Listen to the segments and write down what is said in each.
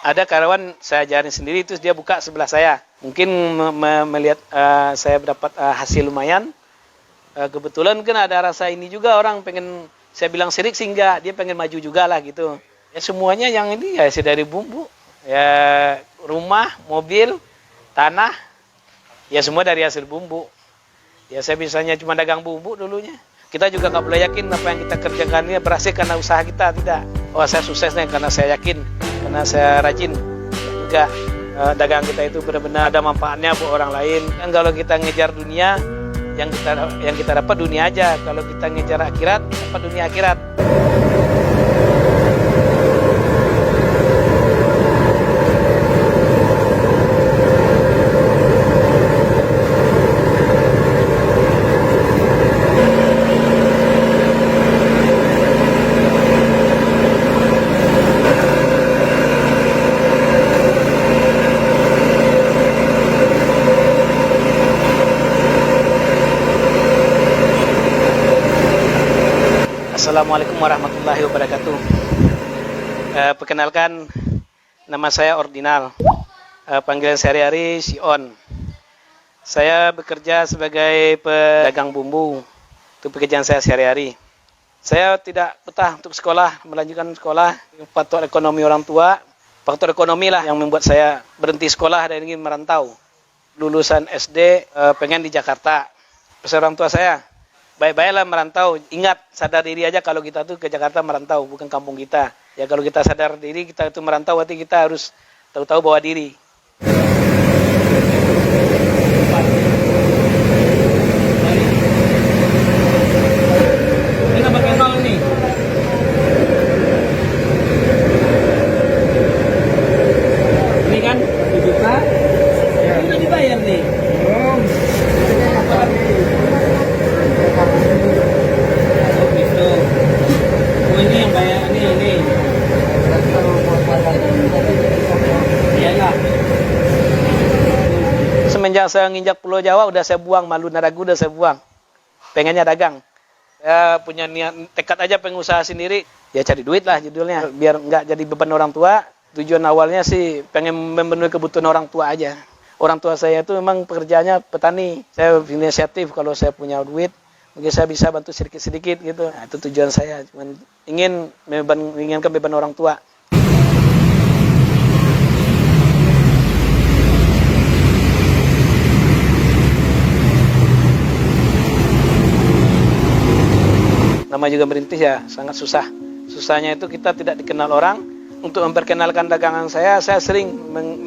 Ada karyawan saya ajarin sendiri, terus dia buka sebelah saya. Mungkin melihat saya dapat hasil lumayan. Kebetulan kan ada rasa ini juga, orang pengen, saya bilang sirik sih enggak, dia pengen maju juga lah gitu. Ya semuanya yang ini ya dari bumbu, ya rumah, mobil, tanah, ya semua dari hasil bumbu. Ya saya misalnya cuma dagang bumbu dulunya. Kita juga nggak boleh yakin apa yang kita kerjakan ini berhasil karena usaha kita, tidak. Oh saya sukses nih karena saya yakin, karena saya rajin. Enggak, dagang kita itu benar-benar ada manfaatnya buat orang lain. Kan kalau kita ngejar dunia, yang kita dapat dunia aja. Kalau kita ngejar akhirat, dapat dunia akhirat. Assalamualaikum warahmatullahi wabarakatuh. Perkenalkan, nama saya Ordinal. Panggilan sehari-hari Sion. Saya bekerja sebagai pedagang bumbu. Itu pekerjaan saya sehari-hari. Saya tidak betah untuk sekolah, melanjutkan sekolah. Faktor ekonomi orang tua, faktor ekonomi lah yang membuat saya berhenti sekolah dan ingin merantau. Lulusan SD, pengen di Jakarta. Pesan orang tua saya, baik-baiklah merantau. Ingat, sadar diri aja kalau kita tuh ke Jakarta merantau, bukan kampung kita. Ya kalau kita sadar diri, kita itu merantau, berarti kita harus tahu-tahu bawa diri. Ini pakai nol nih. Ini kan 1 juta. Ini dibayar nih. Ini yang bayar, ini. Iyalah. Semenjak saya nginjak Pulau Jawa udah saya buang, malu naragu udah saya buang. Pengennya dagang. Saya punya niat, tekad aja pengusaha sendiri. Ya cari duit lah judulnya, biar nggak jadi beban orang tua. Tujuan awalnya sih pengen memenuhi kebutuhan orang tua aja. Orang tua saya itu memang pekerjaannya petani. Saya inisiatif kalau saya punya duit, mungkin saya bisa bantu sedikit-sedikit gitu. Nah, itu tujuan saya, cuman ingin menginginkan beban orang tua. Nama juga merintis ya, sangat susah. Susahnya itu kita tidak dikenal orang. Untuk memperkenalkan dagangan saya sering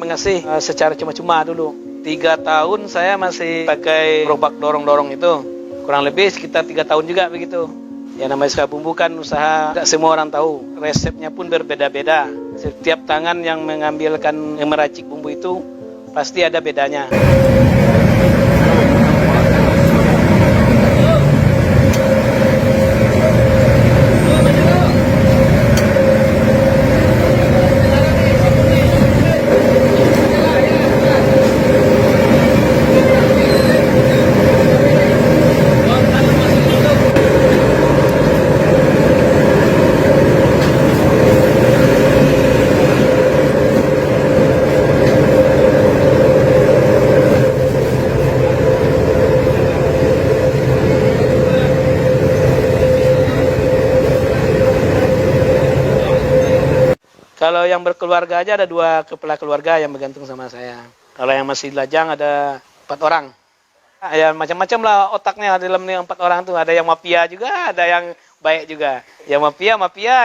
mengasih secara cuma-cuma dulu. 3 tahun saya masih pakai gerobak dorong-dorong itu. Kurang lebih sekitar 3 tahun juga begitu. Ya namanya usaha bumbu kan usaha tidak semua orang tahu. Resepnya pun berbeda-beda. Setiap tangan yang yang meracik bumbu itu pasti ada bedanya. Kalau yang berkeluarga aja ada 2 kepala keluarga yang bergantung sama saya. Kalau yang masih lajang ada 4 orang. Ya macam-macam lah otaknya dalam 4 orang tuh. Ada yang mafia juga, ada yang baik juga. Yang mafia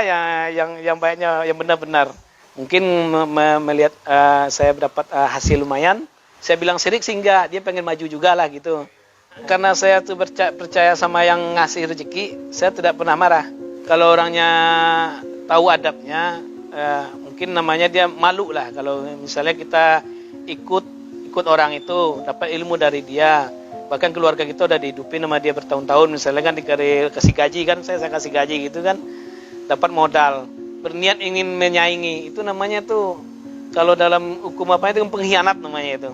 yang baiknya yang benar-benar. Mungkin melihat saya dapat hasil lumayan, saya bilang sirik sih enggak, dia pengen maju juga lah gitu. Karena saya tuh percaya sama yang ngasih rezeki, saya tidak pernah marah. Kalau orangnya tahu adabnya, mungkin namanya dia malu lah kalau misalnya kita ikut orang itu, dapat ilmu dari dia. Bahkan keluarga kita udah dihidupin sama dia bertahun-tahun, misalnya kan dikasih gaji kan, saya kasih gaji gitu kan, dapat modal, berniat ingin menyaingi, itu namanya tuh kalau dalam hukum apa itu pengkhianat namanya itu.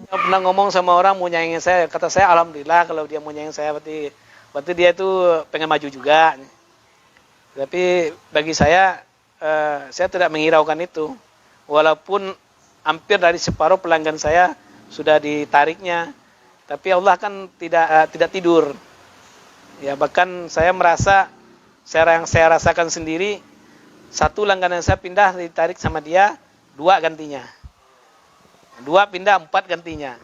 Saya pernah ngomong sama orang mau nyaingin saya, kata saya alhamdulillah kalau dia mau nyaingin saya, berarti dia itu pengen maju juga. Tapi bagi saya tidak menghiraukan itu. walaupun hampir dari separuh pelanggan saya sudah ditariknya, tapi Allah kan tidak tidur. Ya, bahkan saya merasa yang saya rasakan sendiri, satu langganan saya pindah ditarik sama dia, 2 gantinya. 2 pindah, 4 gantinya.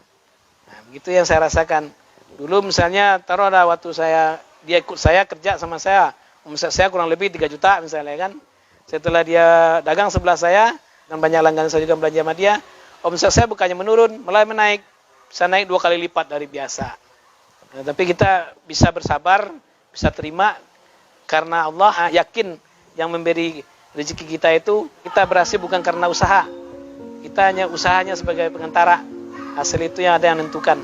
Nah, begitu yang saya rasakan. Dulu misalnya taruh ada waktu dia ikut saya kerja sama saya, omset saya kurang lebih 3 juta misalnya kan. Setelah dia dagang sebelah saya dan banyak langganan saya juga belanja sama dia, omset saya bukannya menurun, malah menaik. Bisa naik 2 kali lipat dari biasa. Nah, tapi kita bisa bersabar, bisa terima karena Allah yakin yang memberi rezeki kita itu, kita berhasil bukan karena usaha. Kita hanya usahanya sebagai pengantara. Hasil itu yang ada yang menentukan.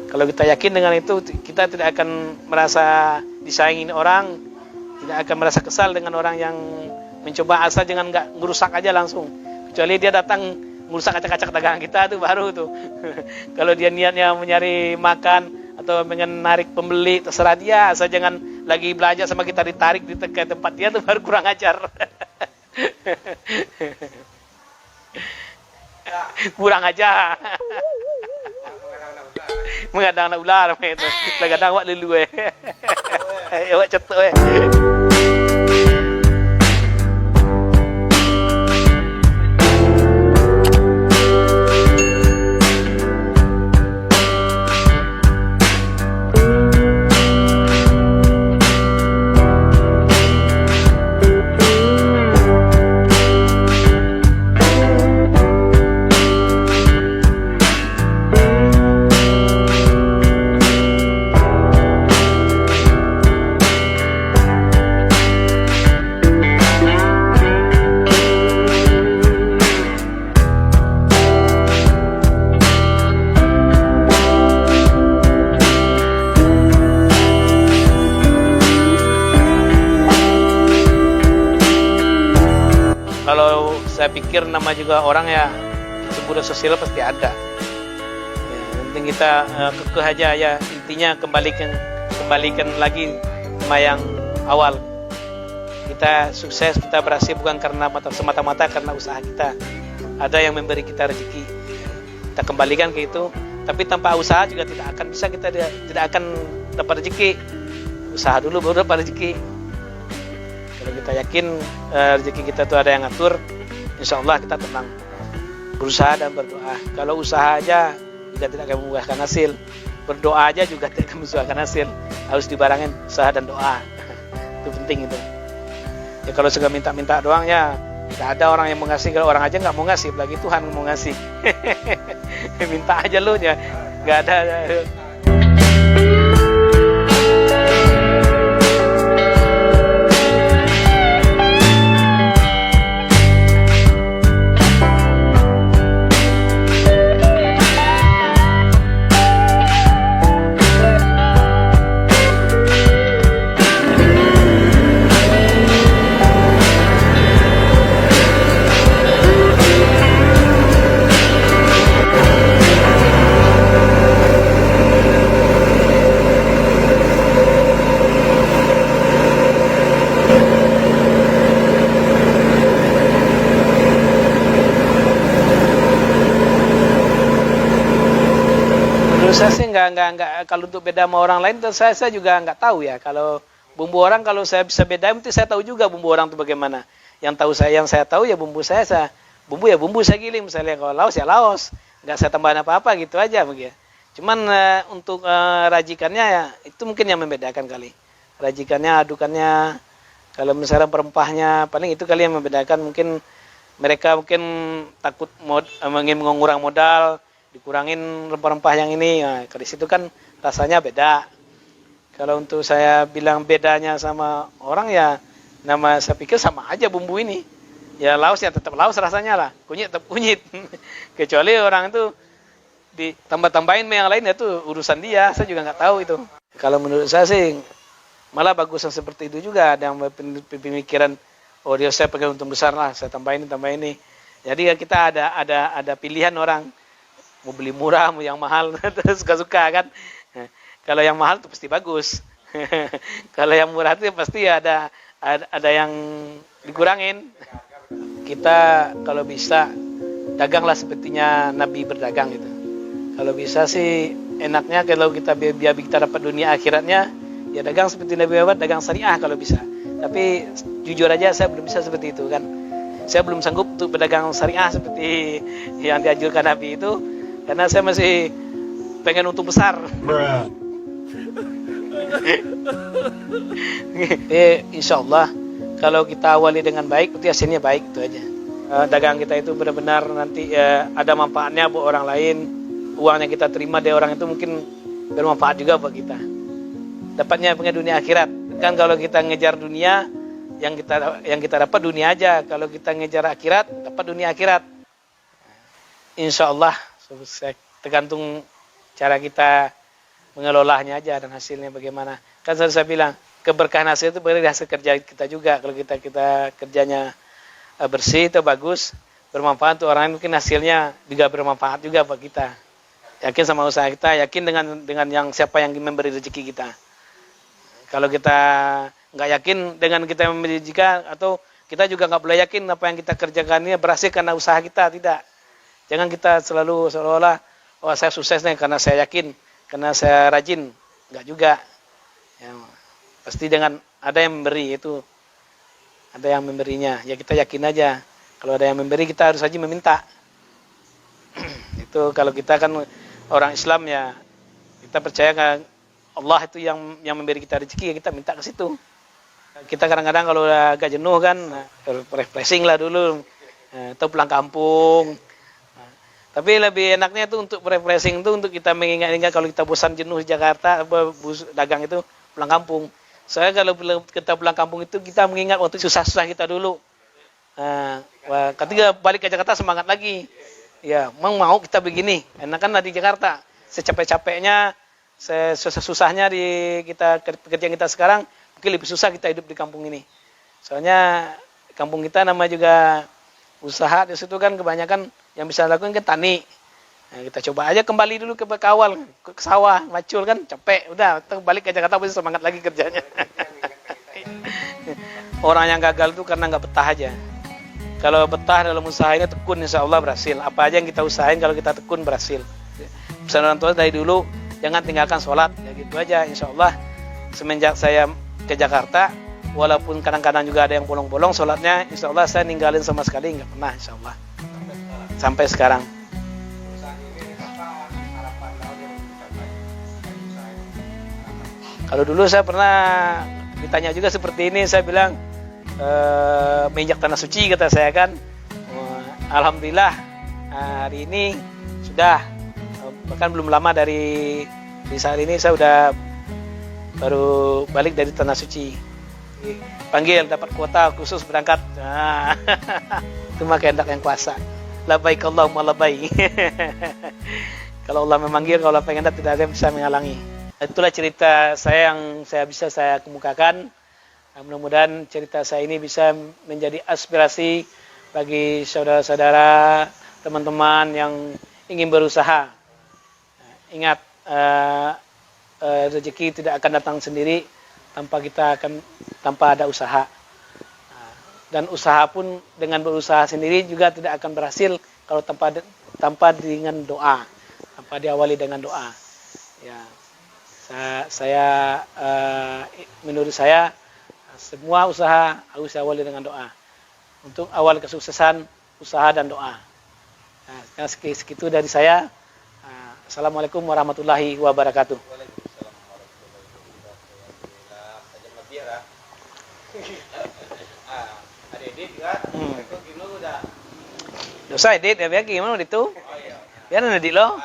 Kalau kita yakin dengan itu, kita tidak akan merasa disaingin orang, tidak akan merasa kesal dengan orang yang mencoba, asal jangan nggak ngerusak aja langsung. Kecuali dia datang ngerusak acak-acak dagangan kita, itu baru tuh. Kalau dia niatnya mencari makan atau menarik pembeli, terserah dia, asal jangan lagi belajar sama kita ditarik di tempat dia, tuh baru kurang ajar. Kurang aja. Mengadang nak ular itu. Kadang awak lelu awak cetuk Kalau saya pikir nama juga orang ya, budaya sosial pasti ada. Ya, penting kita kekeh aja ya, intinya kembalikan lagi sama yang awal. Kita sukses, kita berhasil bukan karena semata-mata karena usaha kita. Ada yang memberi kita rezeki, kita kembalikan ke itu. Tapi tanpa usaha juga tidak akan bisa, kita tidak akan dapat rezeki. Usaha dulu baru dapat rezeki. Kalau kita yakin rezeki kita itu ada yang ngatur, insya Allah kita tenang. Berusaha dan berdoa. Kalau usaha aja juga tidak akan membuahkan hasil. Berdoa aja juga tidak akan membuahkan hasil. Harus dibarengin usaha dan doa. Itu penting itu. Ya kalau sudah minta-minta doang ya, tidak ada orang yang mau ngasih. Kalau orang aja nggak mau ngasih, apalagi Tuhan mau ngasih. Minta aja lu ya, nggak ada. Saya sih nggak kalau untuk beda sama orang lain, saya juga nggak tahu ya. Kalau bumbu orang, kalau saya bisa bedain, mesti saya tahu juga bumbu orang itu bagaimana. Yang saya tahu ya bumbu saya bumbu saya giling. Misalnya kalau laos ya laos, nggak saya tambahin apa-apa gitu aja begitu. Cuman untuk rajikannya ya itu mungkin yang membedakan kali. Rajikannya, adukannya, kalau misalnya perempahnya, paling itu kali yang membedakan. Mungkin mereka takut ingin mengurang modal, dikurangin rempah-rempah yang ini. Nah, dari situ kan rasanya beda. Kalau untuk saya bilang bedanya sama orang ya, saya pikir sama aja bumbu ini. Ya laos ya tetap laos rasanya lah, kunyit tetap kunyit. Kecuali orang itu ditambah-tambahin yang lain, itu urusan dia, saya juga nggak tahu itu. Kalau menurut saya sih malah bagusan seperti itu juga. Ada yang pemikiran, oh dia saya pakai untung besar lah, saya tambah ini. Jadi kita ada pilihan orang. Mau beli murah, mau yang mahal, suka-suka kan. Kalau yang mahal itu pasti bagus. Kalau yang murah itu pasti ada yang dikurangin. Kita kalau bisa daganglah sepertinya Nabi berdagang gitu. Kalau bisa sih enaknya kalau kita biar kita dapat dunia akhiratnya, ya dagang seperti Nabi Muhammad, dagang syariah kalau bisa. Tapi jujur aja saya belum bisa seperti itu kan. Saya belum sanggup untuk berdagang syariah seperti yang dianjurkan Nabi itu, karena saya masih pengen untung besar. Insya Allah kalau kita awali dengan baik, berarti hasilnya baik, itu aja. Dagang kita itu benar-benar nanti ada manfaatnya buat orang lain. Uang yang kita terima dari orang itu mungkin bermanfaat juga buat kita. Dapatnya punya dunia akhirat. Kan kalau kita ngejar dunia, yang kita dapat dunia aja. Kalau kita ngejar akhirat, dapat dunia akhirat. Insya Allah, tergantung cara kita mengelolanya aja dan hasilnya bagaimana. Kan saya bilang, keberkahan hasil itu dari hasil kerja kita juga. Kalau kita kerjanya bersih atau bagus, bermanfaat untuk orang lain, mungkin hasilnya juga bermanfaat juga buat kita. Yakin sama usaha kita, yakin dengan yang siapa yang memberi rezeki kita. Kalau kita nggak yakin dengan kita yang memberi rezeki, atau kita juga nggak boleh yakin apa yang kita kerjakan ini berhasil karena usaha kita, tidak. Jangan kita selalu seolah-olah, oh saya sukses nih karena saya yakin, karena saya rajin. Nggak juga. Ya, pasti dengan ada yang memberi itu, ada yang memberinya. Ya kita yakin aja. Kalau ada yang memberi, kita harus saja meminta. Itu kalau kita kan orang Islam, ya kita percaya kan Allah itu yang memberi kita rezeki, ya kita minta ke situ. Kita kadang-kadang kalau udah agak jenuh kan, refreshing lah dulu, atau pulang kampung. Tapi lebih enaknya itu untuk refreshing itu untuk kita mengingat-ingat kalau kita bosan jenuh di Jakarta, dagang itu pulang kampung. Saya kalau kita pulang kampung itu kita mengingat waktu susah-susah kita dulu. Ketika balik ke Jakarta semangat lagi. Ya, mau kita begini. Enak kan di Jakarta. Secapek-capeknya, susah-susahnya di pekerjaan kita sekarang, mungkin lebih susah kita hidup di kampung ini. Soalnya kampung kita nama juga usaha, di situ kan kebanyakan yang bisa lakukan kan tani. Nah, kita coba aja kembali dulu ke awal, ke sawah, macul kan, capek. Udah, balik ke Jakarta pasti semangat lagi kerjanya. Orang yang gagal itu karena nggak betah aja. Kalau betah dalam usaha ini, tekun, insya Allah berhasil. Apa aja yang kita usahain, kalau kita tekun, berhasil. Pesan orang tua dari dulu, jangan tinggalkan sholat. Ya gitu aja, insya Allah. Semenjak saya ke Jakarta, walaupun kadang-kadang juga ada yang bolong-bolong sholatnya, insya Allah saya ninggalin sama sekali, nggak pernah, insya Allah. Sampai sekarang. Kalau dulu saya pernah ditanya juga seperti ini, saya bilang, menginjak tanah suci, kata saya kan. Alhamdulillah hari ini sudah, bahkan belum lama dari saat ini saya sudah baru balik dari tanah suci. Panggil dapat kuota khusus berangkat. Nah, itu mah kehendak yang kuasa. Labbaik Allahumma labbaik. Kalau Allah memanggil, kalau Allah pengen, tidak ada yang bisa menghalangi. Itulah cerita saya yang bisa saya kemukakan. Mudah-mudahan cerita saya ini bisa menjadi aspirasi bagi saudara-saudara, teman-teman yang ingin berusaha. Ingat, rezeki tidak akan datang sendiri tanpa ada usaha. Dan usaha pun dengan berusaha sendiri juga tidak akan berhasil kalau tanpa dengan doa, tanpa diawali dengan doa. Ya, menurut saya semua usaha harus diawali dengan doa. Untuk awal kesuksesan, usaha dan doa. Nah, segitu dari saya. Assalamualaikum warahmatullahi wabarakatuh. Ada edit kan? Itu udah. Dosa edit ya, biar gimana itu? Biar edit lo.